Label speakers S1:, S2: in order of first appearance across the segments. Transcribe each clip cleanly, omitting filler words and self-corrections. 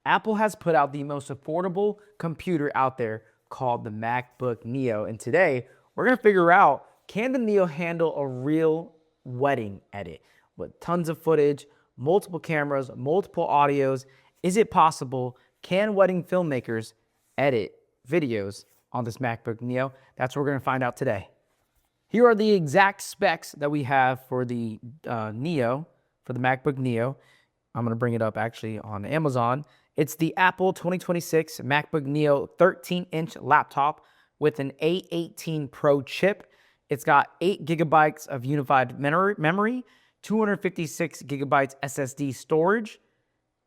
S1: Apple has put out the most affordable computer out there called the MacBook Neo. And today, we're gonna figure out, can the Neo handle a real wedding edit with tons of footage, multiple cameras, multiple audios? Is it possible? Can wedding filmmakers edit videos on this MacBook Neo? That's what we're gonna find out today. Here are the exact specs that we have for the Neo, for the MacBook Neo. I'm gonna bring it up actually on Amazon. It's the Apple 2026 MacBook Neo 13-inch laptop with an A18 Pro chip. It's got 8 gigabytes of unified memory, 256 gigabytes SSD storage,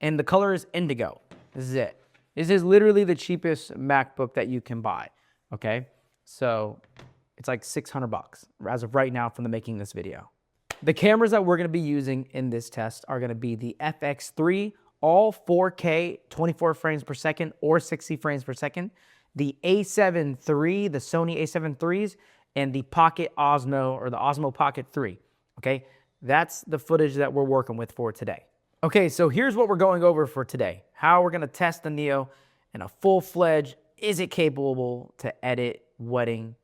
S1: and the color is indigo. This is it. This is literally the cheapest MacBook that you can buy, okay? So it's like $600 as of right now from the making this video. The cameras that we're gonna be using in this test are gonna be the FX3, all 4K, 24 frames per second or 60 frames per second, the A7 III, the Sony A7 IIIs, and the Pocket Osmo or the Osmo Pocket 3, okay? That's the footage that we're working with for today. Okay, so here's what we're going over for today. How we're gonna test the Neo in a full-fledged, is it capable to edit wedding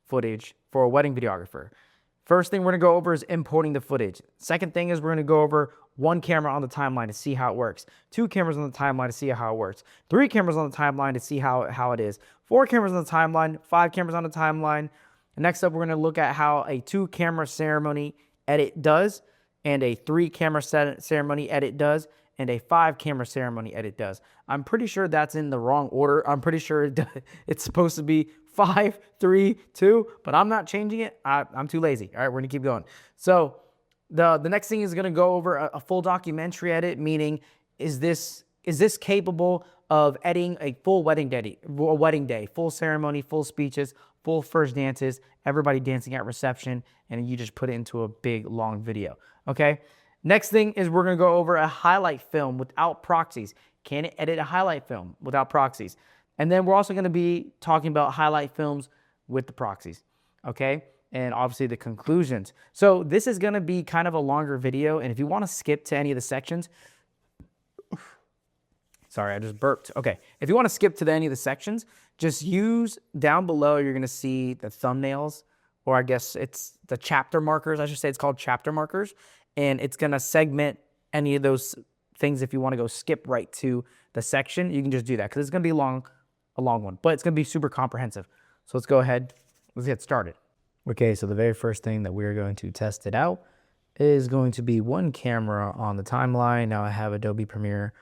S1: footage for a wedding videographer? First thing we're gonna go over is importing the footage. Second thing is we're gonna go over 1 camera on the timeline to see how it works. 2 cameras on the timeline to see how it works. 3 cameras on the timeline to see how it is. 4 cameras on the timeline, 5 cameras on the timeline. Next up, we're gonna look at how a 2 camera ceremony edit does, and a 3 camera ceremony edit does, and a 5 camera ceremony edit does. I'm pretty sure that's in the wrong order. I'm pretty sure it's supposed to be 5, 3, 2, but I'm not changing it. I'm too lazy. All right, we're gonna keep going. So the next thing is gonna go over a full documentary edit, meaning is this capable of editing a full wedding day, full ceremony, full speeches, full first dances, everybody dancing at reception, and you just put it into a big long video, okay? Next thing is we're gonna go over a highlight film without proxies. Can it edit a highlight film without proxies? And then we're also gonna be talking about highlight films with the proxies, okay? And obviously the conclusions. So this is gonna be kind of a longer video, and if you wanna skip to any of the sections, sorry, I just burped. Okay, if you wanna skip to any of the sections, just use down below, you're gonna see the thumbnails, or I guess it's the chapter markers, I should say it's called chapter markers, and it's gonna segment any of those things. If you wanna go skip right to the section, you can just do that, because it's gonna be a long one, but it's gonna be super comprehensive. So let's go ahead, let's get started. Okay, so the very first thing that we're going to test it out is going to be 1 camera on the timeline. Now I have Adobe Premiere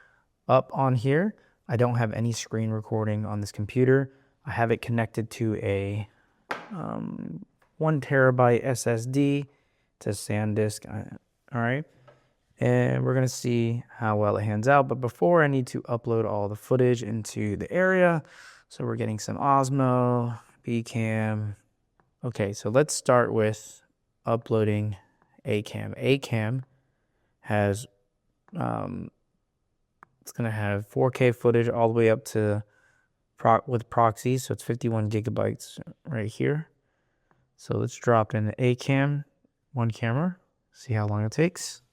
S1: up on here. I don't have any screen recording on this computer. I have it connected to a 1 terabyte SSD to SanDisk, all right? And we're gonna see how well it hands out. But before, I need to upload all the footage into the area. So we're getting some Osmo, Bcam. Okay, so let's start with uploading Acam. Acam has, it's gonna have 4K footage all the way up to with Proxies. So it's 51 gigabytes right here. So let's drop in the Acam, 1 camera, see how long it takes.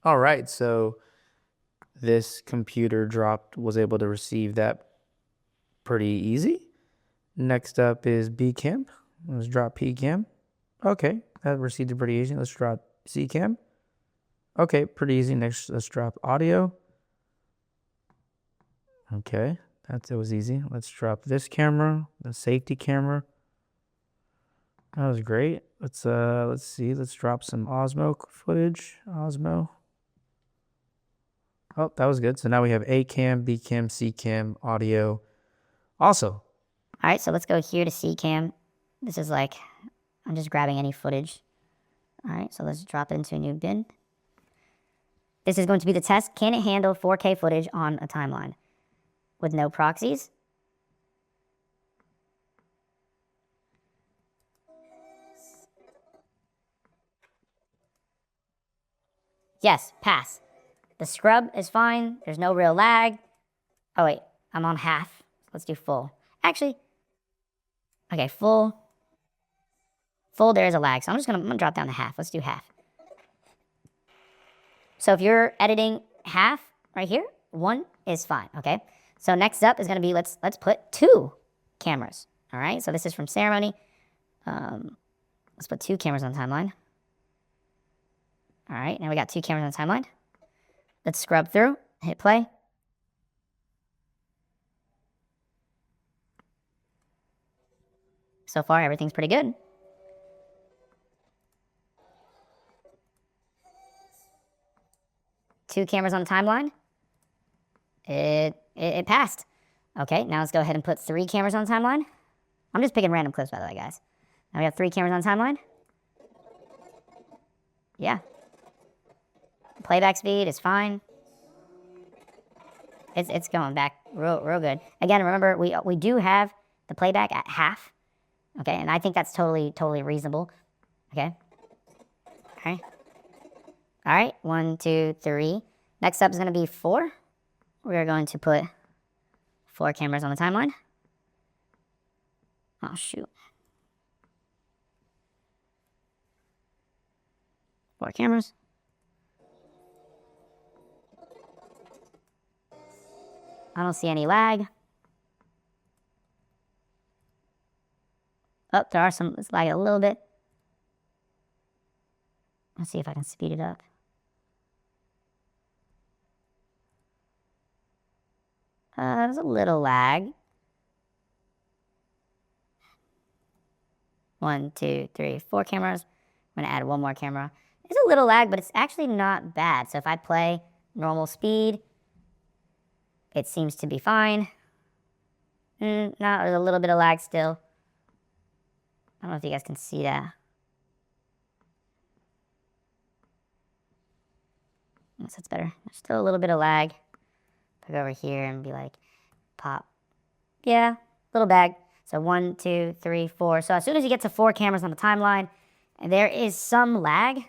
S1: All right, so this computer was able to receive that pretty easy. Next up is Bcam. Let's drop Pcam. Okay, that received it pretty easy. Let's drop Cam. Okay, pretty easy. Next, let's drop audio. Okay, that was easy. Let's drop this camera, the safety camera. That was great. Let's see. Let's drop some Osmo footage. Osmo. Oh, that was good. So now we have Acam, Bcam, Cam, audio. Also.
S2: All right, so let's go here to Cam. This is like, I'm just grabbing any footage. All right, so let's drop it into a new bin. This is going to be the test. Can it handle 4K footage on a timeline with no proxies? Yes, pass. The scrub is fine. There's no real lag. Oh, wait, I'm on half. Let's do full. Actually, okay, full, there is a lag. So I'm gonna drop down to half. Let's do half. So if you're editing half right here, 1 is fine, okay? So next up is gonna be, let's put 2 cameras, all right? So this is from Ceremony. Let's put 2 cameras on the timeline. All right, now we got 2 cameras on the timeline. Let's scrub through, hit play. So far, everything's pretty good. Two cameras on the timeline. It passed. Okay, now let's go ahead and put 3 cameras on the timeline. I'm just picking random clips, by the way, guys. Now we have 3 cameras on the timeline. Yeah. Playback speed is fine. It's going back real good. Again, remember, we do have the playback at half. Okay, and I think that's totally reasonable. Okay. Okay. All right, 1, 2, 3. Next up is going to be 4. We are going to put 4 cameras on the timeline. Oh, shoot. 4 cameras. I don't see any lag. Oh, there are some, it's lagging a little bit. Let's see if I can speed it up. There's a little lag. 1, 2, 3, 4 cameras. I'm gonna add 1 more camera. It's a little lag, but it's actually not bad. So if I play normal speed, it seems to be fine. No, there's a little bit of lag still. I don't know if you guys can see that. Yes, that's better. There's still a little bit of lag. I'll go over here and be like, pop. Yeah, little bag. So 1, 2, 3, 4. So as soon as you get to 4 cameras on the timeline, and there is some lag.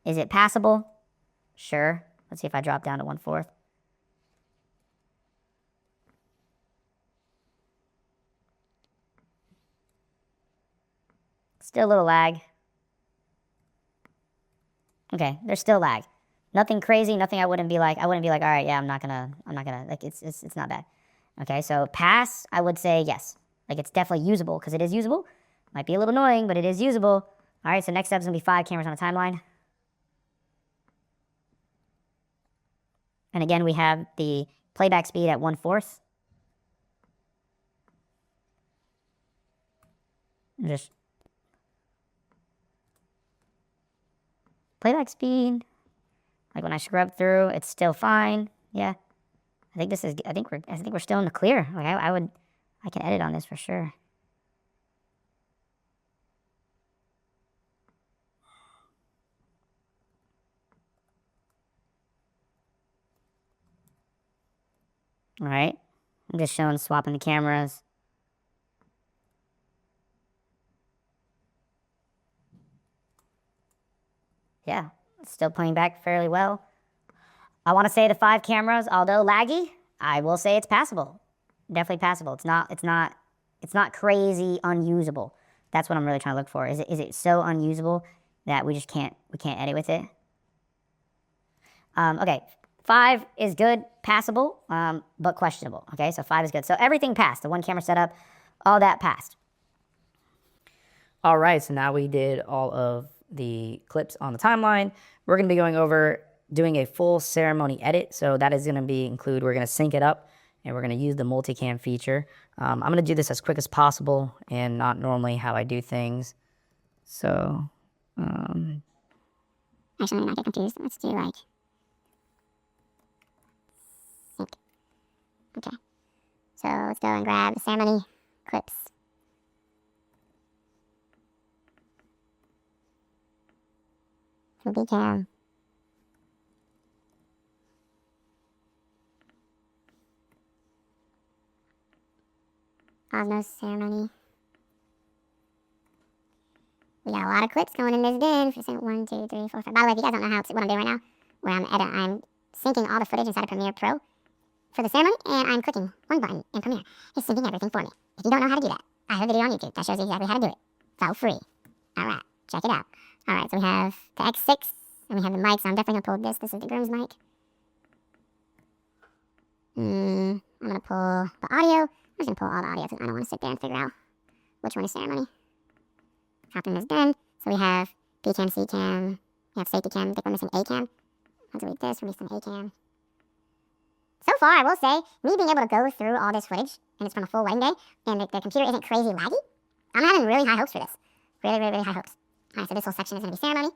S2: Is it passable? Sure. Let's see if I drop down to 1/4. Still a little lag. Okay, there's still lag. Nothing crazy, nothing I wouldn't be like, all right, yeah, I'm not gonna, like, it's not bad. Okay, so pass, I would say yes. Like, it's definitely usable, because it is usable. Might be a little annoying, but it is usable. All right, so next step is gonna be 5 cameras on a timeline. And again, we have the playback speed at 1/4. Just playback speed. Like when I scrub through, it's still fine. Yeah. I think we're still in the clear. Like I can edit on this for sure. All right. I'm just showing swapping the cameras. Yeah, it's still playing back fairly well. I want to say the 5 cameras, although laggy, I will say it's passable. Definitely passable. It's not crazy unusable. That's what I'm really trying to look for. Is it so unusable that we can't edit with it? Okay, 5 is good, passable, but questionable. Okay, so 5 is good. So everything passed. The 1 camera setup, all that passed. All right, so now we did all of the clips on the timeline. We're going to be going over doing a full ceremony edit. So that is going to we're going to sync it up, and we're going to use the multicam feature. I'm going to do this as quick as possible and not normally how I do things. So,
S3: actually, let me not get confused. Let's do like sync. Okay. So let's go and grab the ceremony clips. Multicam. Osmos ceremony. We got a lot of clips going in this bin. 1, 2, 3, 4, 5. By the way, if you guys don't know what I'm doing right now, where I'm syncing all the footage inside of Premiere Pro for the ceremony, and I'm clicking one button in Premiere. It's syncing everything for me. If you don't know how to do that, I have a video on YouTube that shows you exactly how to do it. For free. All right, check it out. All right, so we have the X6 And we have the mic, so I'm definitely going to pull this. This is the groom's mic. I'm going to pull the audio. I'm just going to pull all the audio because I don't want to sit there and figure out which one is ceremony. Drop in this bin. So we have B cam, C cam. We have safety cam. I think we're missing A cam. I'll delete this. We're missing A cam. So far, I will say, me being able to go through all this footage, and it's from a full wedding day, and the computer isn't crazy laggy, I'm having really high hopes for this. Really, really, really high hopes. Alright, so this whole section is going to be ceremony.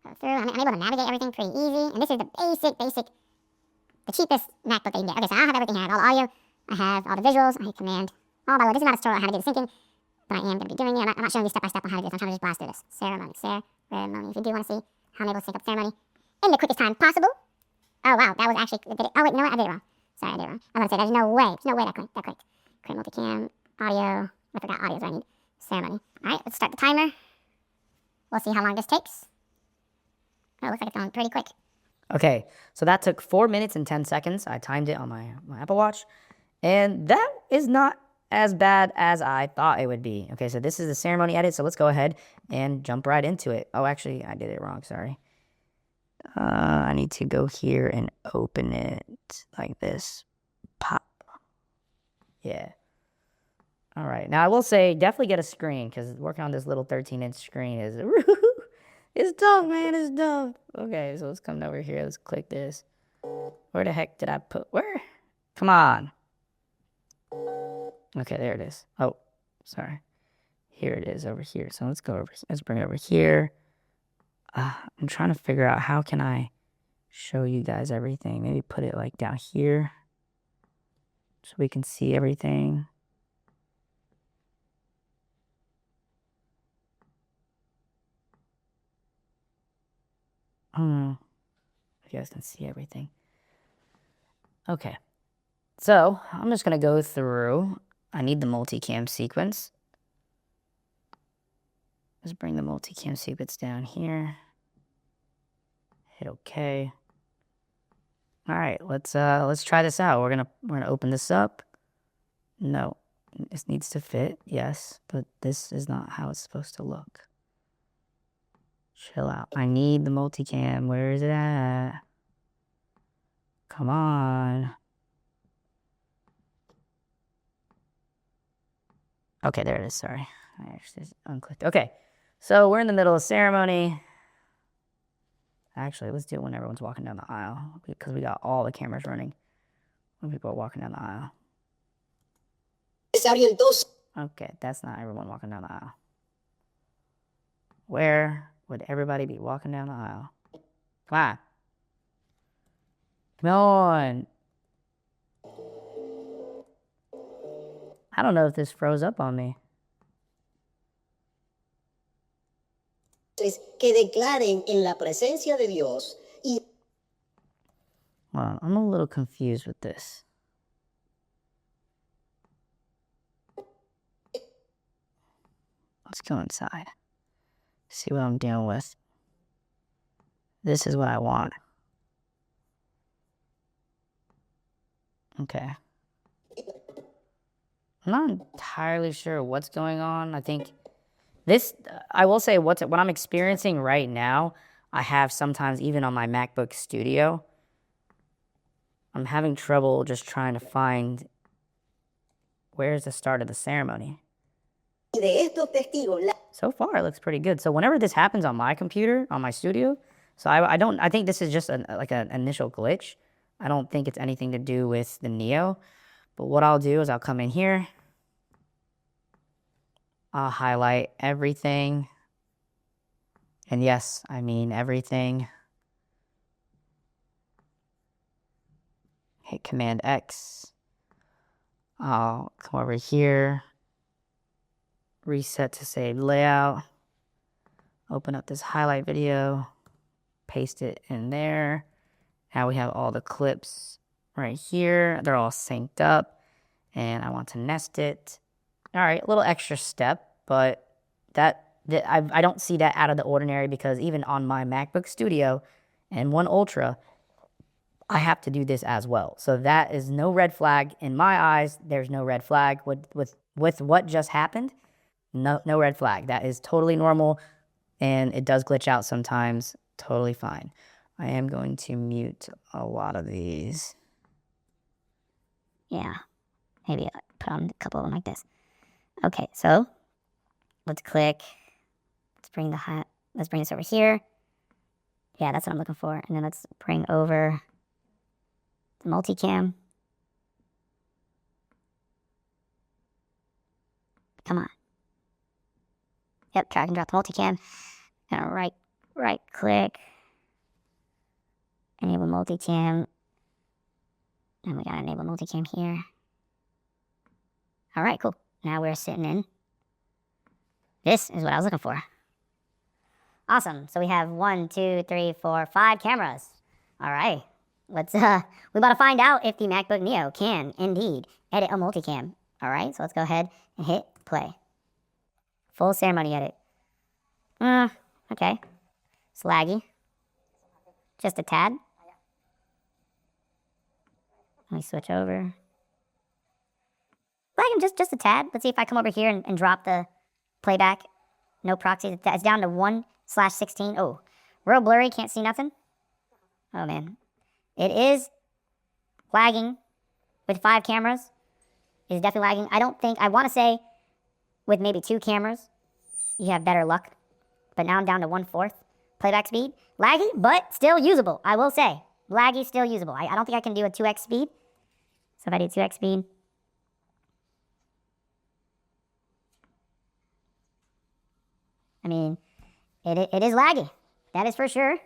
S3: Go through. I'm able to navigate everything pretty easy. And this is the basic, the cheapest MacBook they can get. Okay, so I have everything here. I have all the audio. I have all the visuals. I hit command. Oh, by the way, this is not a tutorial on how to do the syncing, but I am going to be doing it. I'm not showing you step by step on how to do this. I'm trying to just blast through this. Ceremony. If you do want to see how I'm able to sync up ceremony in the quickest time possible. Oh, wow, that was actually, oh, wait, you know what? I did it wrong. Sorry, I did it wrong. I was going to say, there's no way that clicked. Create multicam, audio. I forgot audio is what I need. Ceremony. All right, let's start the timer. We'll see how long this takes. Oh, it looks like it's going pretty quick.
S2: Okay, so that took 4 minutes and 10 seconds. I timed it on my Apple Watch. And that is not as bad as I thought it would be. Okay, so this is the ceremony edit, so let's go ahead and jump right into it. Oh, actually, I did it wrong, sorry. I need to go here and open it like this. Pop. Yeah. All right. Now, I will say, definitely get a screen, because working on this little 13-inch screen is... it's tough, man. It's tough. Okay, so let's come over here. Let's click this. Where the heck did I put... Where? Come on. Okay, there it is. Oh, sorry. Here it is over here. So let's go over... Let's bring it over here. I'm trying to figure out how can I show you guys everything. Maybe put it like down here so we can see everything. You guys can see everything. Okay. So I'm just going to go through. I need the multicam sequence. Let's bring the multicam sequence down here. Hit OK. All right, let's try this out. We're gonna open this up. No, this needs to fit. Yes, but this is not how it's supposed to look. Chill out. I need the multicam. Where is it at? Come on. Okay, there it is. Sorry, I actually unclicked. Okay, so we're in the middle of ceremony. Actually, let's do it when everyone's walking down the aisle, because we got all the cameras running when people are walking down the aisle. Okay, that's not everyone walking down the aisle. Where would everybody be walking down the aisle? Come on. Come on. I don't know if this froze up on me.
S4: Que declaren en la presencia de Dios y
S2: Well, I'm a little confused with this. Let's go inside. See what I'm dealing with. This is what I want. Okay. I'm not entirely sure what's going on. I think this, I will say what I'm experiencing right now, I have sometimes even on my MacBook Studio. I'm having trouble just trying to find where's the start of the ceremony.
S4: de estos testigos.
S2: So far, it looks pretty good. So whenever this happens on my computer, on my studio, so I think this is just like an initial glitch. I don't think it's anything to do with the Neo. But what I'll do is I'll come in here. I'll highlight everything. And yes, I mean everything. Hit Command X. I'll come over here. Reset to save layout. Open up this highlight video. Paste it in there. Now we have all the clips right here. They're all synced up. And I want to nest it. All right, a little extra step, but I don't see that out of the ordinary, because even on my MacBook Studio and One Ultra, I have to do this as well. So that is no red flag in my eyes. There's no red flag with what just happened. No red flag. That is totally normal, and it does glitch out sometimes. totally fine. I am going to mute a lot of these. Yeah, maybe I put on a couple of them like this. Okay, so let's click. Let's bring this over here. Yeah, that's what I'm looking for. And then let's bring over the multicam. Come on. Yep, drag and drop the multicam. And right click. Enable multicam. And we gotta enable multicam here. All right, cool. Now we're sitting in. This is what I was looking for. Awesome. So we have 1, 2, 3, 4, 5 cameras. All right. Let's we about to find out if the MacBook Neo can indeed edit a multicam. All right. So let's go ahead and hit play. Full ceremony edit. Okay. It's laggy. Just a tad. Let me switch over. Lagging just a tad. Let's see if I come over here and drop the playback. No proxy. It's down to 1/16. Oh, real blurry. Can't see nothing. Oh, man. It is lagging with 5 cameras. It is definitely lagging. I want to say with maybe 2 cameras, you have better luck. But now I'm down to 1/4 playback speed. Laggy, but still usable, I will say. Laggy, still usable. I don't think I can do a 2x speed. So if I do 2x speed. I mean, it is laggy. That is for sure.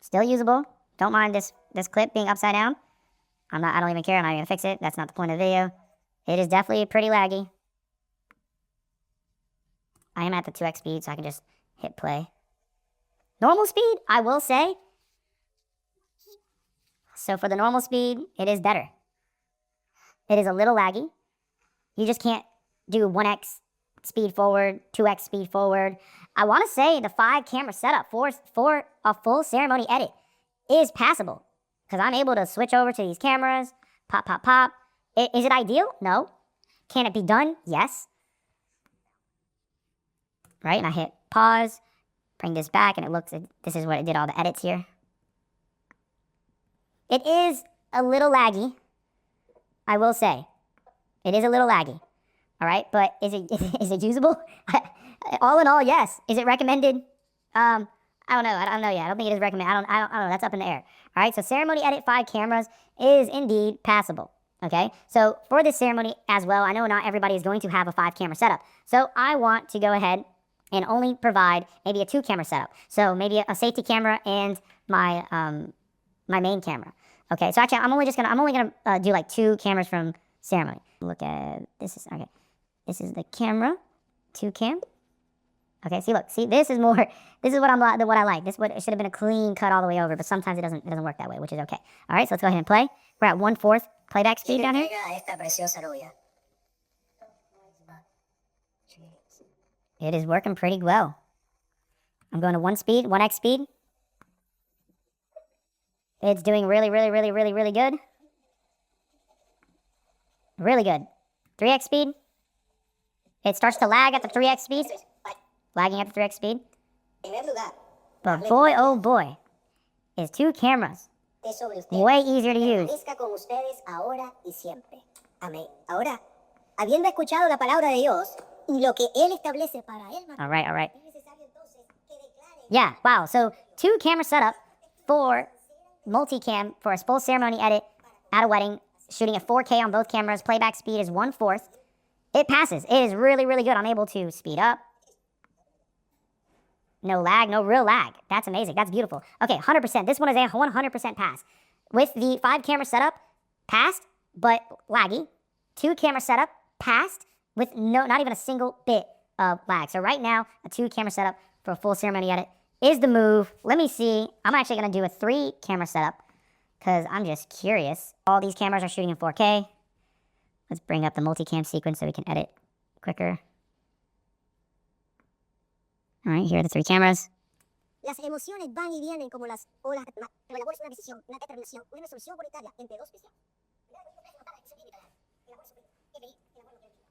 S2: Still usable. Don't mind this clip being upside down. I don't even care. I'm not even gonna fix it. That's not the point of the video. It is definitely pretty laggy. I am at the 2x speed, so I can just hit play. Normal speed, I will say. So for the normal speed, it is better. It is a little laggy. You just can't do 1x speed forward, 2x speed forward. I want to say the 5 camera setup for a full ceremony edit is passable. Because I'm able to switch over to these cameras, pop, pop, pop. Is it ideal? No. Can it be done? Yes. Right, and I hit pause, bring this back, and it looks, this is what it did all the edits here. It is a little laggy, I will say. It is a little laggy. All right, but is it usable? All in all, yes. Is it recommended? I don't know. I don't know yet. I don't think it is recommended. I don't know. That's up in the air. All right, so ceremony edit 5 cameras is indeed passable. Okay, so for this ceremony as well, I know not everybody is going to have a 5 camera setup. So I want to go ahead and only provide maybe a 2 camera setup. So maybe a safety camera and my my main camera. Okay, so actually I'm only gonna do like 2 cameras from ceremony. Look at this is okay. This is the camera, 2 cam. Okay, see, this is what I like. It should have been a clean cut all the way over, but sometimes it doesn't work that way, which is okay. All right, so let's go ahead and play. We're at 1/4 playback speed down here. It is working pretty well. I'm going to 1x speed. It's doing really, really, really, really, really good. Really good. 3x speed. It starts to lag at the 3x speed. Lagging at the 3x speed. But boy, oh boy, is 2 cameras way easier to use. All right. Yeah, wow. So 2 camera setup for multicam for a full ceremony edit at a wedding, shooting at 4K on both cameras. Playback speed is 1/4. It passes. It is really, really good. I'm able to speed up. No lag, no real lag. That's amazing. That's beautiful. Okay, 100%. This one is a 100% pass. With the 5 camera setup, passed, but laggy. 2 camera setup, passed, with not even a single bit of lag. So right now, a 2 camera setup for a full ceremony edit is the move. Let me see. I'm actually going to do a 3 camera setup because I'm just curious. All these cameras are shooting in 4K. Let's bring up the multicam sequence so we can edit quicker. All right, here are the 3 cameras.
S3: Las emociones van y vienen como las olas, pero la voz es una decisión, una determinación, una resolución voluntaria entre 2 visiones.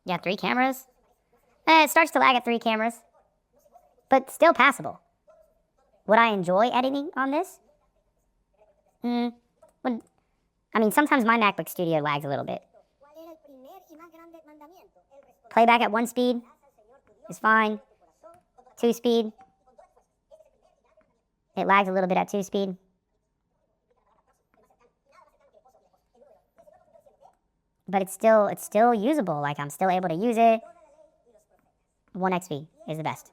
S2: Yeah, 3 cameras. It starts to lag at 3 cameras, but still passable. Would I enjoy editing on this? I mean, sometimes my MacBook Studio lags a little bit. Playback at 1 speed is fine. 2 speed. It lags a little bit at 2 speed. But it's still usable. Like, I'm still able to use it. 1xp is the best.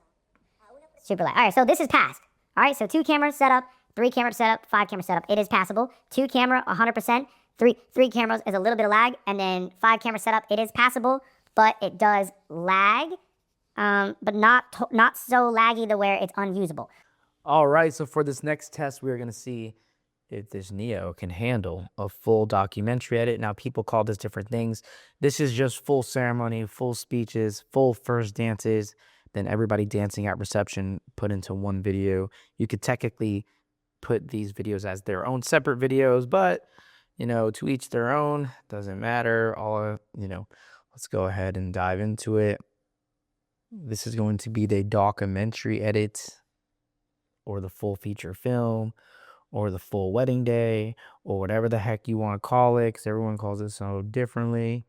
S2: Super light. All right, so this is passed. All right, so 2 camera setup, 3 camera setup, 5 camera setup. It is passable. 2 camera, 100%. Three cameras is a little bit of lag, and then 5 camera setup. It is passable, but it does lag, but not so laggy to where it's unusable.
S1: All right, so for this next test, we're going to see if this Neo can handle a full documentary edit. Now, people call this different things. This is just full ceremony, full speeches, full first dances, then everybody dancing at reception put into one video. You could technically put these videos as their own separate videos, but, you know, to each their own, doesn't matter. Let's go ahead and dive into it. This is going to be the documentary edit, or the full feature film, or the full wedding day, or whatever the heck you want to call it, because everyone calls it so differently.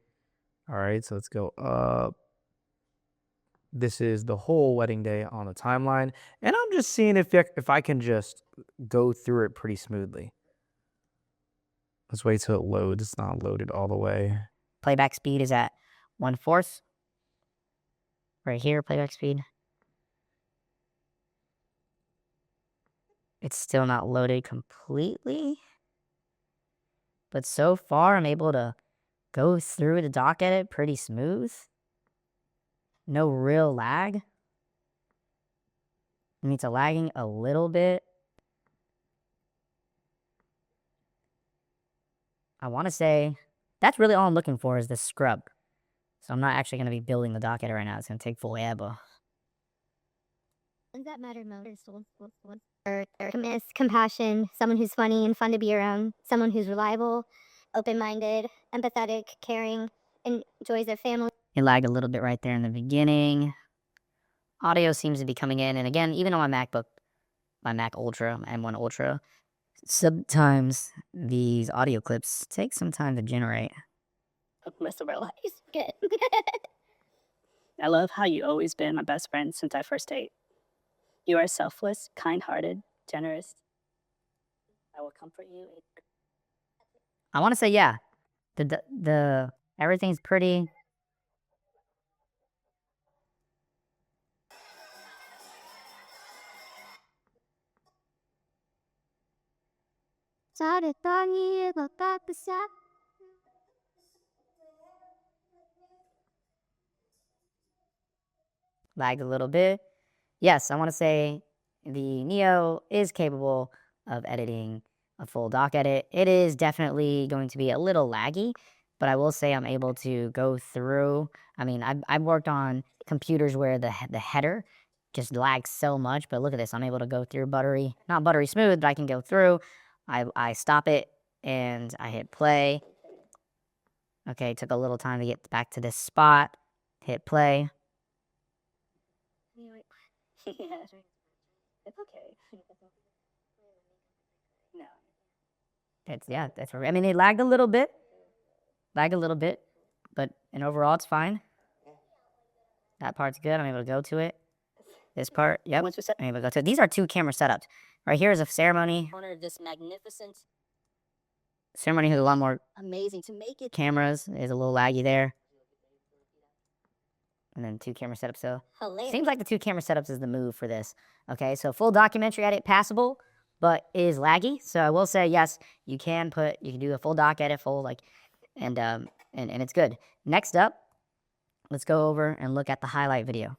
S1: All right, so let's go up. This is the whole wedding day on the timeline, and I'm just seeing if I can just go through it pretty smoothly. Let's wait till it loads. It's not loaded all the way.
S2: Playback speed is at 1/4. Right here, playback speed. It's still not loaded completely. But so far, I'm able to go through the doc edit pretty smooth. No real lag. I mean, it's lagging a little bit. I want to say that's really all I'm looking for is this scrub. So I'm not actually going to be building the doc edit right now. It's going to take full abo.
S3: Does that matter most? Compassion, someone who's funny and fun to be around, someone who's reliable, open-minded, empathetic, caring, enjoys their family.
S2: It lagged a little bit right there in the beginning. Audio seems to be coming in. And again, even on my MacBook, my Mac Ultra, my M1 Ultra, sometimes these audio clips take some time to generate.
S3: Most of our lives. Good.
S5: I love how you always been my best friend since our first date. You are selfless, kind-hearted, generous. I will comfort you.
S2: I want to say, yeah, the everything's pretty. Lagged a little bit. Yes, I want to say the Neo is capable of editing a full doc edit. It is definitely going to be a little laggy, but I will say I'm able to go through. I mean, I've worked on computers where the header just lags so much, but look at this. I'm able to go through not buttery smooth, but I can go through. I stop it and I hit play. Okay, took a little time to get back to this spot. Hit play.
S5: It's okay. No.
S2: I mean, it lagged a little bit. But overall, it's fine. That part's good. I'm able to go to it. This part, yep.
S5: Once we set-
S2: I'm able to go to it. These are 2 camera setups. Right here is a ceremony.
S5: Owner of this magnificent,
S2: Ceremony has a lot more
S5: amazing to make it.
S2: cameras. Is a little laggy there. And then 2 camera setups. So
S3: Hilarious.
S2: seems like the 2 camera setups is the move for this. Okay, so full documentary edit, passable, but is laggy. So I will say, yes, you can do a full doc edit, and it's good. Next up, let's go over and look at the highlight video.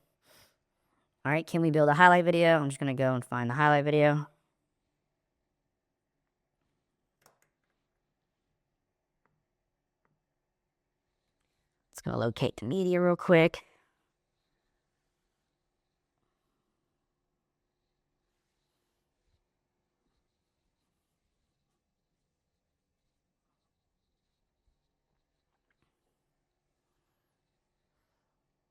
S2: All right, can we build a highlight video? I'm just going to go and find the highlight video. It's going to locate the media real quick.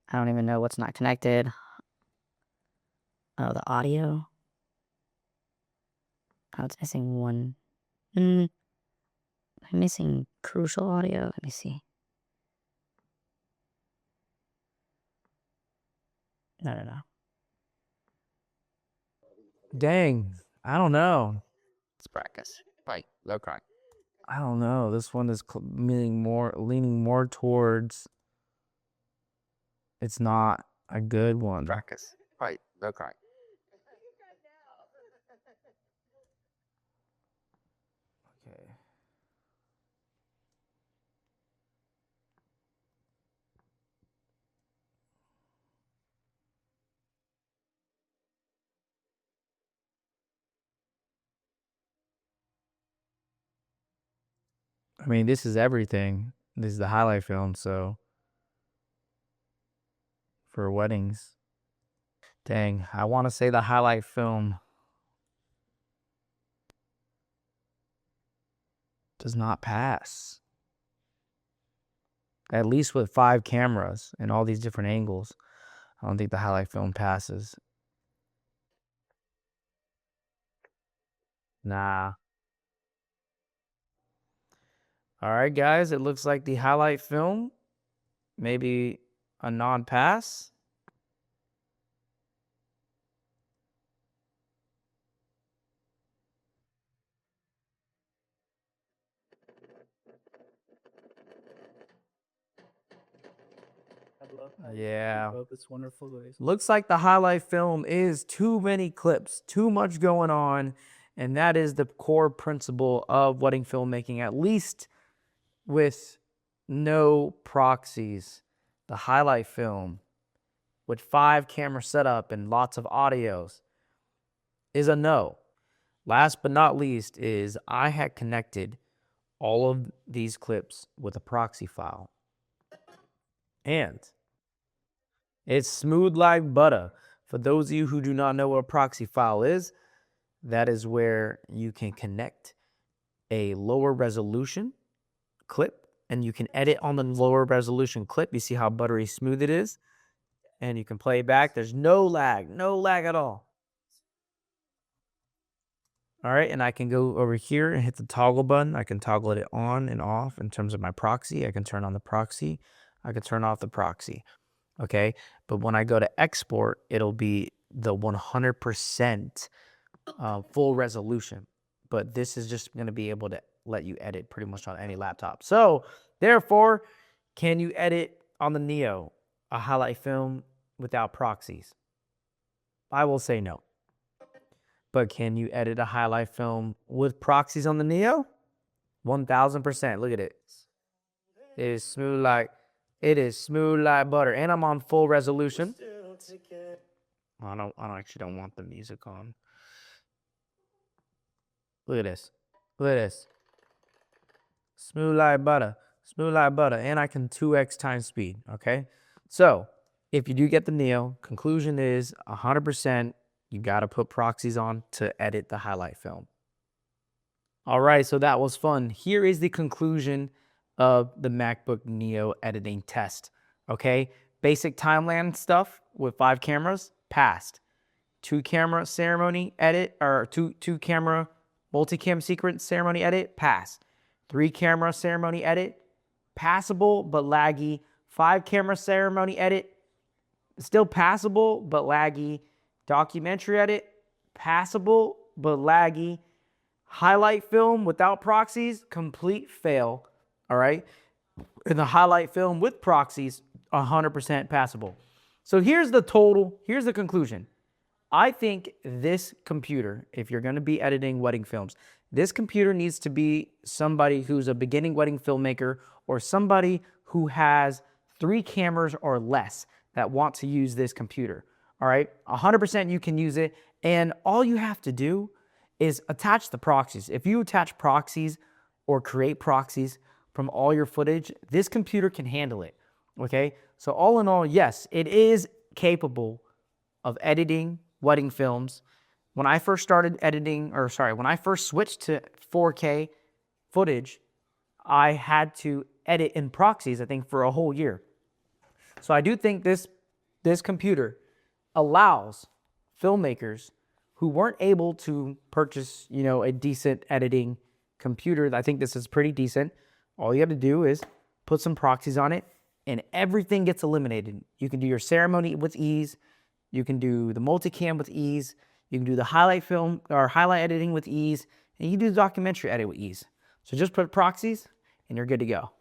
S2: I don't even know what's not connected. Oh, the audio. Oh, it's missing one. I'm missing crucial audio. Let me see. No.
S1: Dang, I don't know.
S6: Let's practice. Right, low cry.
S1: I don't know. This one is leaning more towards it's not a good one.
S6: Practice. Right, low cry.
S1: Okay. I mean, this is everything. This is the highlight film, so for weddings. Dang, I want to say the highlight film does not pass. At least with 5 cameras and all these different angles, I don't think the highlight film passes. Nah. All right, guys, it looks like the highlight film, maybe a non-pass. Yeah.
S7: It's wonderful ways.
S1: Looks like the highlight film is too many clips, too much going on, and that is the core principle of wedding filmmaking, at least with no proxies. The highlight film with 5 camera setup and lots of audios is a no. Last but not least is I had connected all of these clips with a proxy file. And it's smooth like butter. For those of you who do not know what a proxy file is, that is where you can connect a lower resolution clip and you can edit on the lower resolution clip. You see how buttery smooth it is? And you can play it back. There's no lag at all. All right, and I can go over here and hit the toggle button. I can toggle it on and off in terms of my proxy. I can turn on the proxy. I can turn off the proxy. Okay, but when I go to export, it'll be the 100% full resolution. But this is just going to be able to let you edit pretty much on any laptop. So, therefore, can you edit on the Neo a highlight film without proxies? I will say no. But can you edit a highlight film with proxies on the Neo? 1000%. Look at it. It is smooth like butter. And I'm on full resolution. I actually don't want the music on. Look at this. Look at this. Smooth like butter. Smooth like butter. And I can 2x times speed. Okay. So if you do get the Neo, conclusion is 100%. You got to put proxies on to edit the highlight film. All right, so that was fun. Here is the conclusion of the MacBook Neo editing test. Okay, basic timeline stuff with 5 cameras, passed. 2 camera ceremony edit, or two camera multicam sequence ceremony edit, passed. 3 camera ceremony edit, passable but laggy. 5 camera ceremony edit, still passable but laggy. Documentary edit, passable but laggy. Highlight film without proxies, complete fail. All right. And the highlight film with proxies, 100% passable. So here's the conclusion. I think this computer, if you're going to be editing wedding films, this computer needs to be somebody who's a beginning wedding filmmaker or somebody who has 3 cameras or less that want to use this computer. All right, 100% you can use it. And all you have to do is attach the proxies. If you attach proxies or create proxies from all your footage, this computer can handle it. Okay, so all in all, yes, it is capable of editing wedding films. When I first started editing, when I first switched to 4K footage, I had to edit in proxies, I think, for a whole year. So I do think this computer allows filmmakers who weren't able to purchase, you know, a decent editing computer, I think this is pretty decent. All you have to do is put some proxies on it and everything gets eliminated. You can do your ceremony with ease. You can do the multicam with ease. You can do the highlight film or highlight editing with ease. And you can do the documentary edit with ease. So just put proxies and you're good to go.